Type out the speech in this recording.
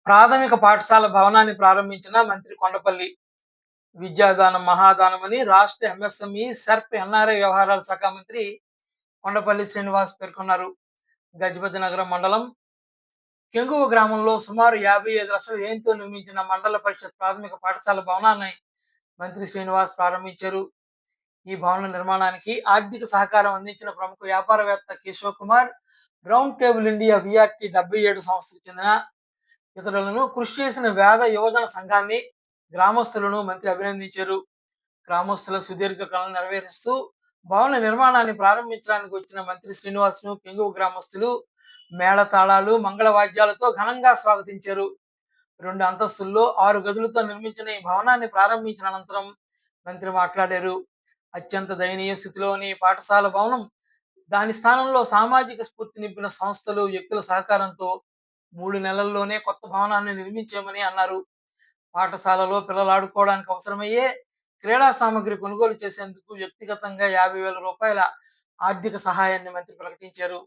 ప్రాథమిక పాఠశాల భవనాన్ని ప్రారంభించిన మంత్రి కొండపల్లి. విద్యాదానం మహాదానమని రాష్ట్ర ఎంఎస్ఎంఈ, సెర్ప్, ఎన్ఆర్ఐ వ్యవహారాల శాఖ మంత్రి కొండపల్లి శ్రీనివాస్ పేర్కొన్నారు. గజపతి నగరం మండలం కెంగువ గ్రామంలో సుమారు 55 లక్షల వ్యయంతో నిర్మించిన మండల పరిషత్ ప్రాథమిక పాఠశాల భవనాన్ని మంత్రి శ్రీనివాస్ ప్రారంభించారు. ఈ భవన నిర్మాణానికి ఆర్థిక సహకారం అందించిన ప్రముఖ వ్యాపారవేత్త Keshav Kumar, round table India VRT 77 సంస్థకు చెందిన ఇతరులను కృషి చేసిన వేద యువజన సంఘాన్ని, గ్రామస్తులను మంత్రి అభినందించారు. గ్రామస్తుల సుదీర్ఘ కళను నెరవేరుస్తూ భవన నిర్మాణాన్ని ప్రారంభించడానికి వచ్చిన మంత్రి శ్రీనివాస్ను పెంగువ గ్రామస్తులు మేళతాళాలు, మంగళ వాద్యాలతో ఘనంగా స్వాగతించారు. 2 అంతస్తుల్లో 6 గదులతో నిర్మించిన ఈ భవనాన్ని ప్రారంభించిన అనంతరం మంత్రి మాట్లాడారు. అత్యంత దయనీయ స్థితిలోని పాఠశాల భవనం, దాని స్థానంలో సామాజిక స్ఫూర్తి నింపిన సంస్థలు, వ్యక్తుల సహకారంతో 3 నెలల్లోనే కొత్త భవనాన్ని నిర్మించామని అన్నారు. పాఠశాలలో పిల్లలు ఆడుకోవడానికి అవసరమయ్యే క్రీడా సామగ్రి కొనుగోలు చేసేందుకు వ్యక్తిగతంగా 50,000 రూపాయల ఆర్థిక సహాయాన్ని మంత్రి ప్రకటించారు.